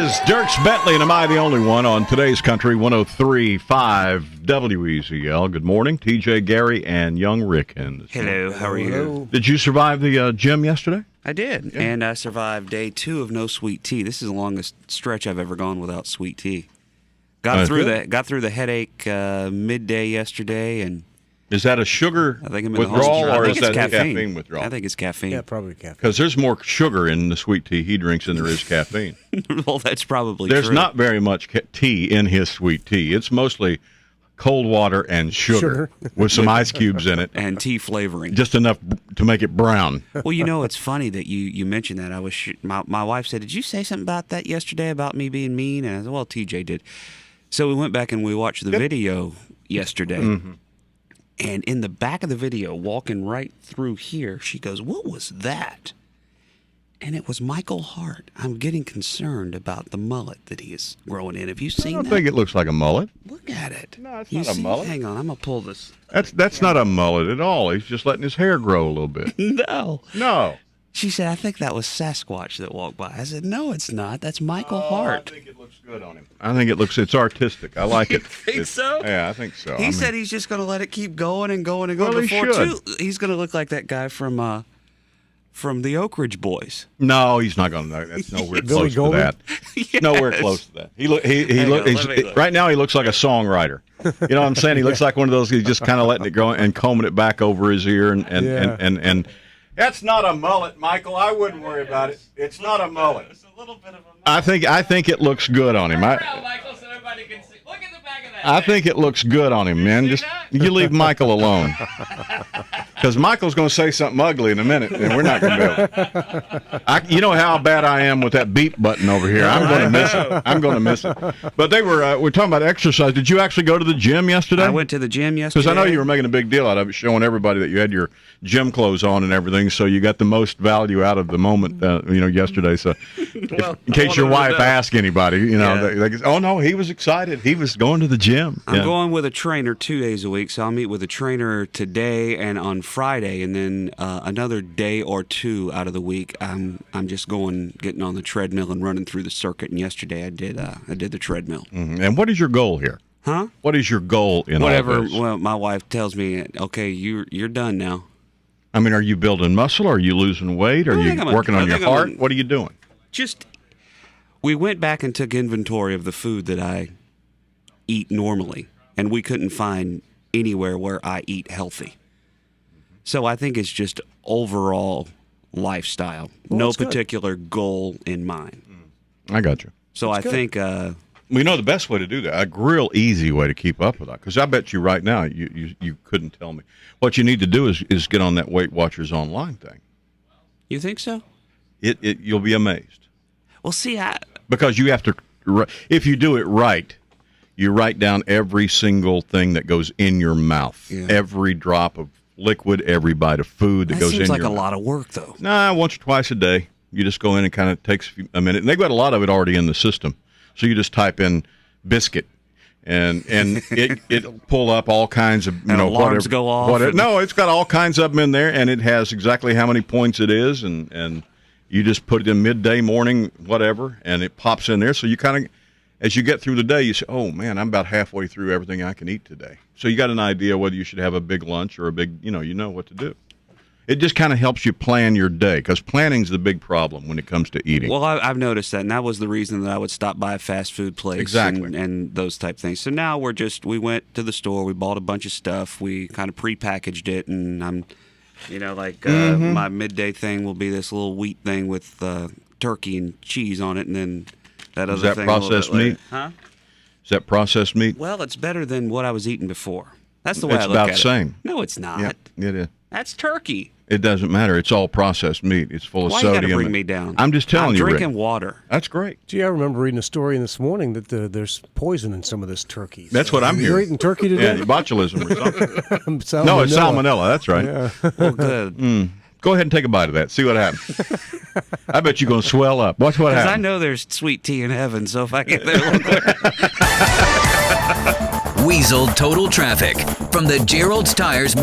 is Dierks Bentley, and am I the only one on today's Country 103.5 WEZL. Good morning, TJ, Gary, and young Rick. Hello, how are you? Did you survive the gym yesterday? I did, and I survived day 2 of no sweet tea. This is the longest stretch I've ever gone without sweet tea. Got through the headache midday yesterday, and is that a sugar withdrawal or is that caffeine withdrawal? I think it's caffeine. Yeah, probably caffeine. Because there's more sugar in the sweet tea he drinks than there is caffeine. Well, that's probably There's true. not very much tea in his sweet tea. It's mostly cold water and sugar. With some ice cubes in it. And tea flavoring. Just enough to make it brown. Well, you know, it's funny that you mentioned that. My wife said, "Did you say something about that yesterday about me being mean?" And I said, "Well, TJ did." So we went back and we watched the video yesterday. Mm-hmm. And in the back of the video, walking right through here, she goes, "What was that?" And it was Michael Hart. I'm getting concerned about the mullet that he is growing in. Have you seen that? I don't think it looks like a mullet. Look at it. No, it's not a mullet. Hang on, I'm going to pull this. That's not a mullet at all. He's just letting his hair grow a little bit. No. She said, "I think that was Sasquatch that walked by." I said, "No, it's not. That's Michael Hart." I think it looks good on him. I think it's artistic. I like it. You think so? Yeah, I think so. He said he's just going to let it keep going and going and going. Well, he should. He's going to look like that guy from the Oak Ridge Boys. No, he's not going to. That's nowhere close to that. Yes. Nowhere close to that. Right now he looks like a songwriter. You know what I'm saying? He looks like one of those. He's just kind of letting it go and combing it back over his ear and. That's not a mullet, Michael. I wouldn't worry about it. It's not a mullet. It's a little bit of a mullet. I think it looks good on him. Michael, so everybody can see. Look at the back of that. I think it looks good on him, man. Just you leave Michael alone. Because Michael's going to say something ugly in a minute, and we're not going to be able. You know how bad I am with that beep button over here. I'm going to miss it. I'm going to miss it. But we're talking about exercise. Did you actually go to the gym yesterday? I went to the gym yesterday. Because I know you were making a big deal out of it, showing everybody that you had your gym clothes on and everything, so you got the most value out of the moment, yesterday. So, in case your wife asks anybody, they go, "Oh no, he was excited. He was going to the gym." I'm going with a trainer 2 days a week, so I'll meet with a trainer today and on Friday, and then another day or two out of the week, I'm just getting on the treadmill and running through the circuit. And yesterday I did the treadmill. Mm-hmm. And what is your goal here? Huh? What is your goal in whatever? All this? Well, my wife tells me, "Okay, you're done now." I mean, are you building muscle? Are you losing weight? Are you working on your heart? What are you doing? We went back and took inventory of the food that I eat normally, and we couldn't find anywhere where I eat healthy. So I think it's just overall lifestyle. Well, no particular goal in mind. I got you. So I think... we know the best way to do that, a real easy way to keep up with that, because I bet you right now you couldn't tell me. What you need to do is get on that Weight Watchers online thing. You think so? You'll be amazed. Well, see, because you have to, if you do it right, you write down every single thing that goes in your mouth, every drop of liquid, every bite of food that goes in your mouth. That seems like a lot of work, though. Nah, once or twice a day. You just go in and kind of takes a minute. And they've got a lot of it already in the system. So you just type in biscuit, and it'll pull up all kinds of alarms go off. No, it's got all kinds of them in there, and it has exactly how many points it is, and you just put it in midday, morning, whatever, and it pops in there. So you kind of, as you get through the day, you say, "Oh man, I'm about halfway through everything I can eat today." So you got an idea whether you should have a big lunch or a big, you know what to do. It just kind of helps you plan your day, because planning's the big problem when it comes to eating. Well, I've noticed that, and that was the reason that I would stop by a fast food place and those type things. So now we went to the store, we bought a bunch of stuff, we kind of prepackaged it, and I'm, my midday thing will be this little wheat thing with turkey and cheese on it, and then that other thing. Is that processed meat? Huh? Is that processed meat? Well, it's better than what I was eating before. That's the way I look at it. It's about the same. No, it's not. Yeah, it is. That's turkey. It doesn't matter. It's all processed meat. It's full of sodium. Why you got to bring me down? I'm just telling you, Rick. I'm drinking water. That's great. Gee, I remember reading a story this morning that there's poison in some of this turkey. That's what I'm hearing. You're eating turkey today? Yeah, botulism or something. No, it's salmonella. That's right. Yeah. Well, good. Go ahead and take a bite of that. See what happens. I bet you're going to swell up. Watch what happens. Because I know there's sweet tea in heaven, so if I get there a little quick. Weasel Total Traffic from the Gerald's Tires